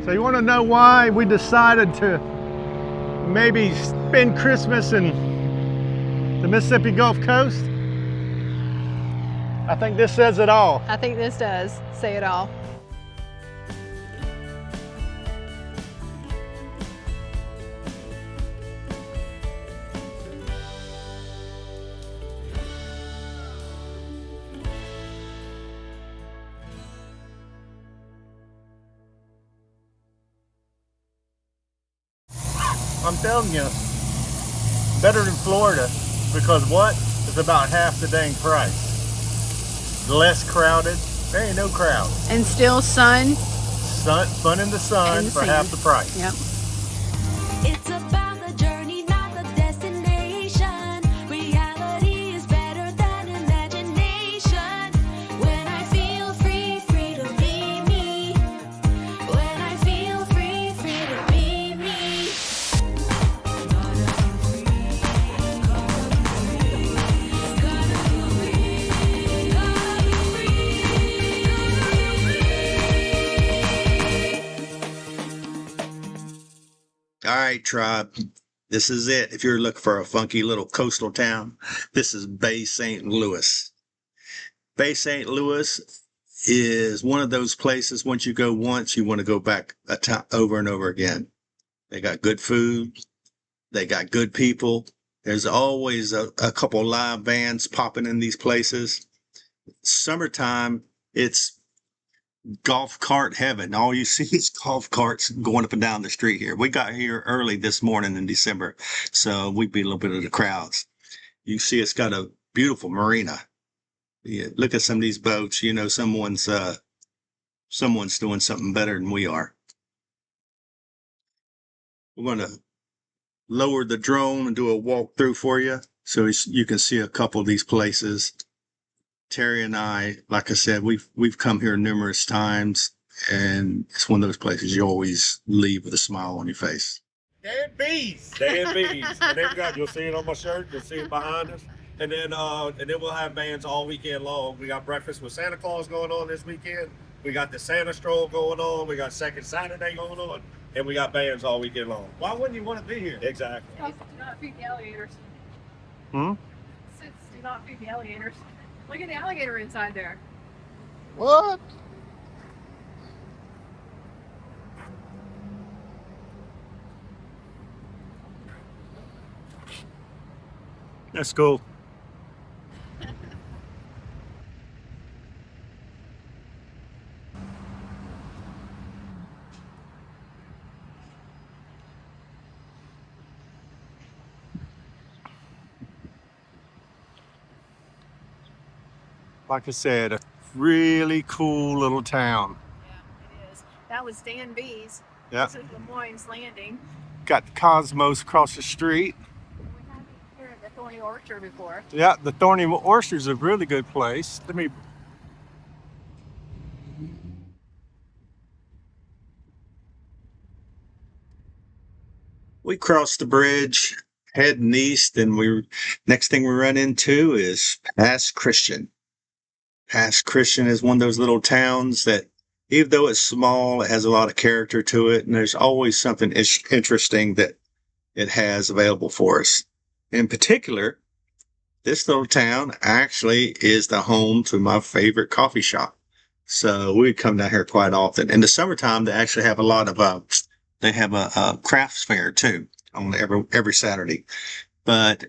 So you want to know why we decided to maybe spend Christmas in the Mississippi Gulf Coast? I think this says it all. I think this does say it all. I'm telling you, better than Florida, because what? It's about half the dang price. Less crowded, there ain't no crowd. And still sun. Fun in the sun for half the price. Yep. It's about the journey, not the destination. Reality is better than imagination. When I feel free, free to be me. When I feel free, free to be me. All right, tribe. This is it. If you're looking for a funky little coastal town, this is Bay St. Louis. Bay St. Louis is one of those places, once you go once, you want to go back over and over again. They got good food. They got good people. There's always a couple live bands popping in these places. Summertime, it's golf cart heaven. All you see is golf carts going up and down the street here. We got here early this morning in December, so we beat a little bit of the crowds. You see it's got a beautiful marina. Yeah, look at some of these boats. You know, someone's doing something better than we are. We're going to lower the drone and do a walkthrough for you so you can see a couple of these places. Terry and I, like I said, we've come here numerous times, and it's one of those places you always leave with a smile on your face. Dan Bees. Dan Bees. And then we got, you'll see it on my shirt, you'll see it behind us. And then we'll have bands all weekend long. We got Breakfast with Santa Claus going on this weekend. We got the Santa Stroll going on. We got Second Saturday going on. And we got bands all weekend long. Why wouldn't you want to be here? Exactly. Do not feed the alligators. Hmm? Do not feed the alligators. Look at the alligator inside there. What? That's cool. Like I said, a really cool little town. Yeah, it is. That was Dan B's. Yeah. This is Lemoyne's Landing. Got the Cosmos across the street. We haven't here at the Thorny Orchard before. Yeah, the Thorny Orchard's a really good place. We crossed the bridge, heading east, and next thing we run into is Pass Christian. Pass Christian is one of those little towns that, even though it's small, it has a lot of character to it, and there's always something interesting that it has available for us. In particular, this little town actually is the home to my favorite coffee shop. So we come down here quite often. In the summertime, they actually have a lot of they have a crafts fair too on every Saturday. But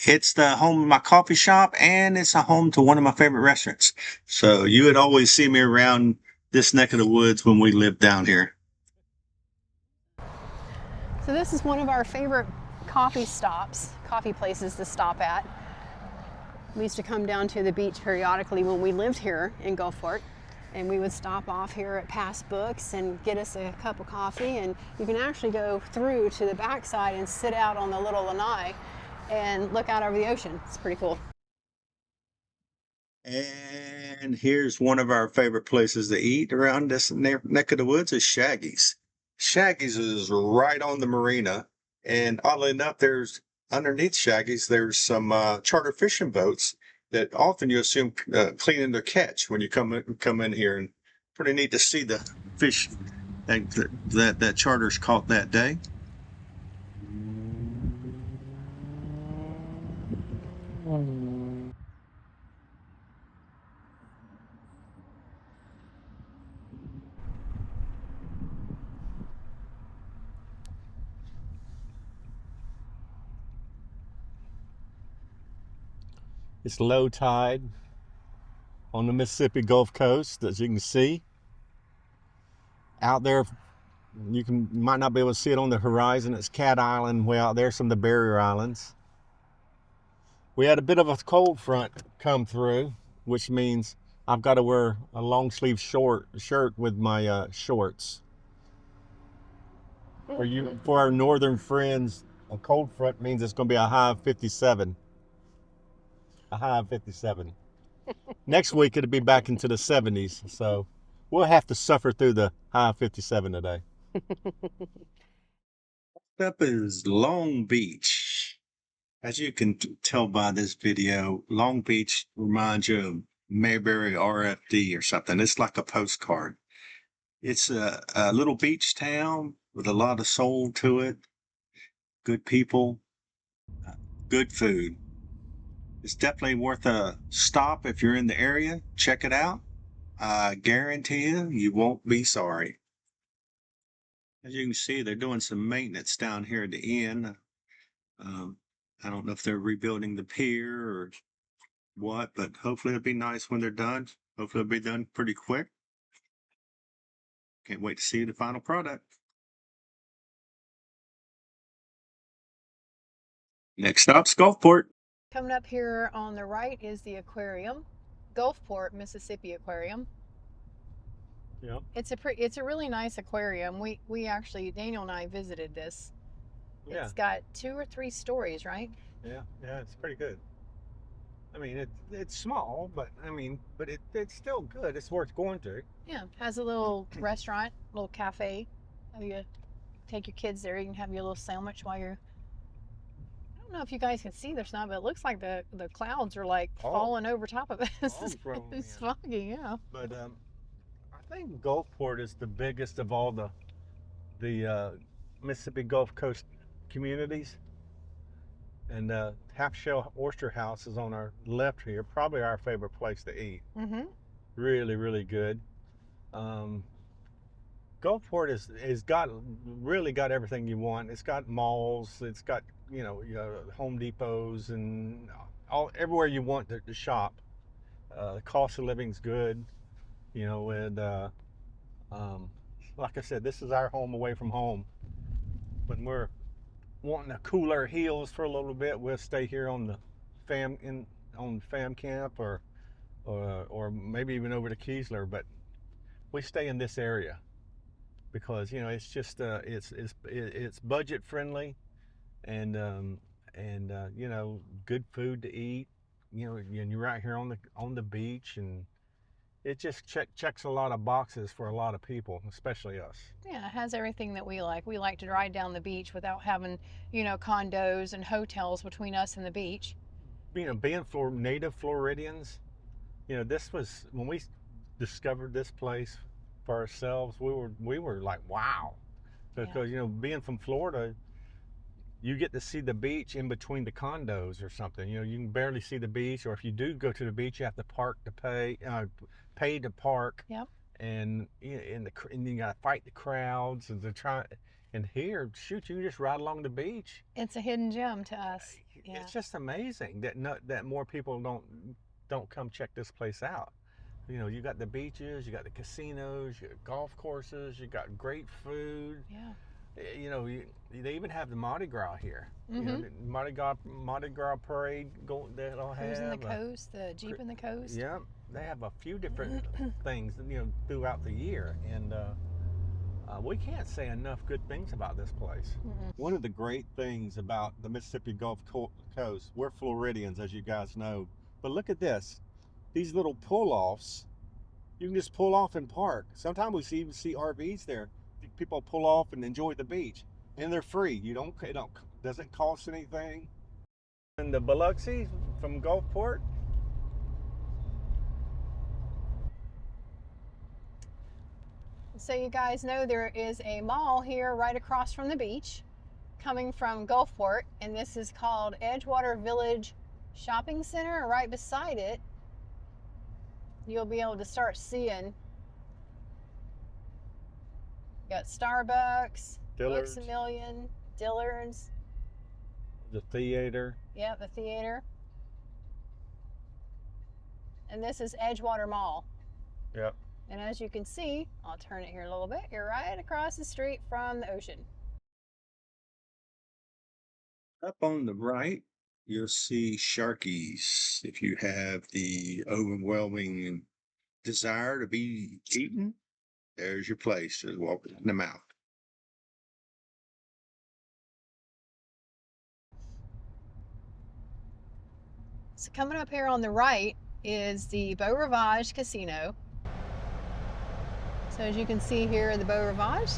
it's the home of my coffee shop, and it's a home to one of my favorite restaurants. So you would always see me around this neck of the woods when we lived down here. So this is one of our favorite coffee places to stop at. We used to come down to the beach periodically when we lived here in Gulfport, and we would stop off here at Pass Books and get us a cup of coffee, and you can actually go through to the backside and sit out on the little lanai and look out over the ocean. It's pretty cool. And here's one of our favorite places to eat around this neck of the woods is Shaggy's. Shaggy's is right on the marina, and oddly enough, underneath Shaggy's, there's some charter fishing boats that often you assume cleaning their catch when you come in here, and pretty neat to see the fish that charter's caught that day. It's low tide on the Mississippi Gulf Coast, as you can see. Out there, you might not be able to see it on the horizon. It's Cat Island way out there, some of the barrier islands. We had a bit of a cold front come through, which means I've got to wear a long sleeve shirt with my shorts. For our northern friends, a cold front means it's going to be a high of 57. A high of 57. Next week it'll be back into the 70s, so we'll have to suffer through the high of 57 today. Up is Long Beach. As you can tell by this video, Long Beach reminds you of Mayberry RFD or something. It's like a postcard. It's a little beach town with a lot of soul to it. Good people, good food. It's definitely worth a stop if you're in the area. Check it out. I guarantee you won't be sorry. As you can see, they're doing some maintenance down here at the end. I don't know if they're rebuilding the pier or what, but hopefully it'll be nice when they're done. Hopefully it'll be done pretty quick. Can't wait to see the final product. Next stop's Gulfport. Coming up here on the right is the aquarium, Gulfport, Mississippi Aquarium. Yeah. It's a really nice aquarium. We actually, Daniel and I visited this. Yeah. It's got 2 or 3 stories, right? Yeah, it's pretty good. I mean, it's small, but it's still good. It's worth going to. Yeah, has a little restaurant, little cafe. You take your kids there. You can have your little sandwich while you're. I don't know if you guys can see this now, but it looks like the clouds are like falling over top of us. It's foggy, yeah. But I think Gulfport is the biggest of all the Mississippi Gulf Coast communities. And Half Shell Oyster House is on our left here. Probably our favorite place to eat. Mm-hmm. Really, really good. Gulfport is really got everything you want. It's got malls. It's got Home Depots and everywhere you want to shop. The cost of living's good. And like I said, this is our home away from home. When we're wanting to cool our heels for a little bit, we'll stay here on the fam camp or maybe even over to Keesler, but we stay in this area because it's just it's budget friendly and good food to eat, and you're right here on the beach, and it just checks a lot of boxes for a lot of people, especially us. Yeah, it has everything that we like. We like to ride down the beach without having, condos and hotels between us and the beach. Being native Floridians, this was when we discovered this place for ourselves. We were like, wow, because being from Florida, you get to see the beach in between the condos or something. You can barely see the beach, or if you do go to the beach, you have to pay to park. Yep. And you got to fight the crowds and and here, shoot, you can just ride along the beach. It's a hidden gem to us. Yeah. It's just amazing that more people don't come check this place out. You got the beaches, you got the casinos, you got golf courses, you got great food. Yeah. They even have the Mardi Gras here. Mm-hmm. The Mardi Gras parade they'll have. Cruising the coast, the Jeep in the coast. Yeah, they have a few different things throughout the year, and we can't say enough good things about this place. Mm-mm. One of the great things about the Mississippi Gulf Coast, we're Floridians, as you guys know, but look at this. These little pull-offs, you can just pull off and park. Sometimes we even see RVs there. People pull off and enjoy the beach, and they're free. It doesn't cost anything. And the Biloxi from Gulfport. so you guys know there is a mall here right across from the beach coming from Gulfport, and this is called Edgewater Village Shopping Center. And right beside it, you'll be able to start seeing, you got Starbucks, Dillard's. Books A Million, Dillard's, The theater. yeah, the theater. And this is Edgewater Mall. Yep. And as you can see, I'll turn it here a little bit, you're right across the street from the ocean. Up on the right, you'll see Sharky's. If you have the overwhelming desire to be eaten, there's your place. Just walk in the mouth. So coming up here on the right is the Beau Rivage Casino. So as you can see here, the Beau Rivage.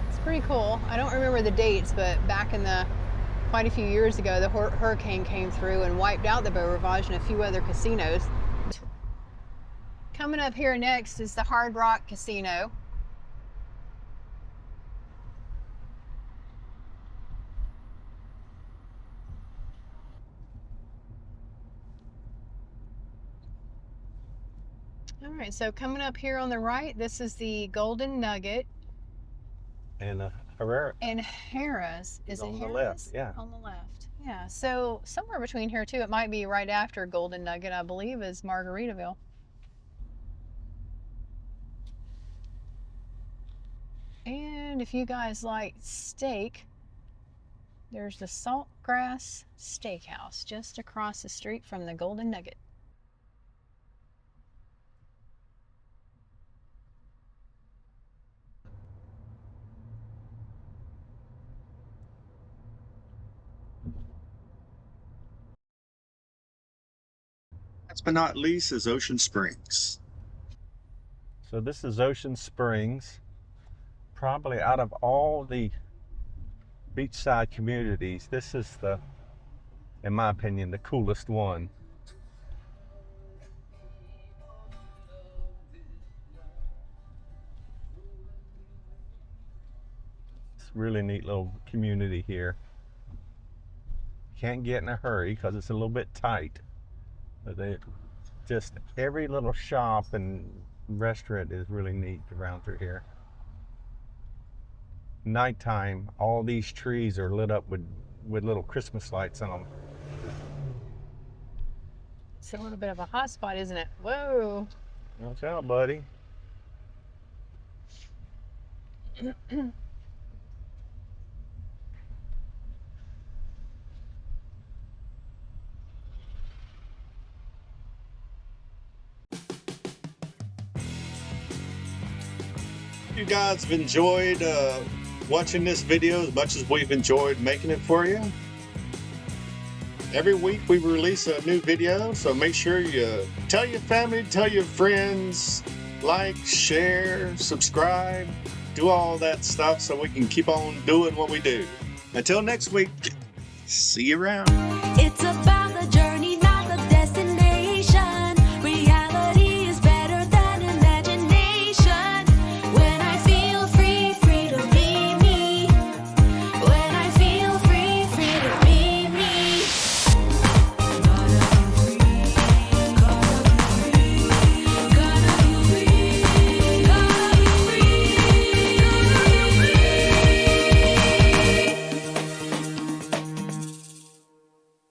It's pretty cool. I don't remember the dates, but back in quite a few years ago, the hurricane came through and wiped out the Beau Rivage and a few other casinos. Coming up here next is the Hard Rock Casino. All right, so coming up here on the right, this is the Golden Nugget. And Herrera. And Harrah's. Is it on the Harrah's? left, yeah. On the left, yeah. So somewhere between here too, it might be right after Golden Nugget, I believe, is Margaritaville. And if you guys like steak, there's the Saltgrass Steakhouse just across the street from the Golden Nugget. Last but not least is Ocean Springs. So this is Ocean Springs. Probably out of all the beachside communities, this is the, in my opinion, the coolest one. It's a really neat little community here. Can't get in a hurry because it's a little bit tight. But they just, every little shop and restaurant is really neat around through here. Nighttime, all these trees are lit up with little Christmas lights on them. It's a little bit of a hot spot, isn't it? Whoa. Watch out, buddy. You guys have enjoyed watching this video as much as we've enjoyed making it for you. Every week we release a new video, so make sure you tell your family, tell your friends, like, share, subscribe, do all that stuff so we can keep on doing what we do. Until next week, see you around. It's about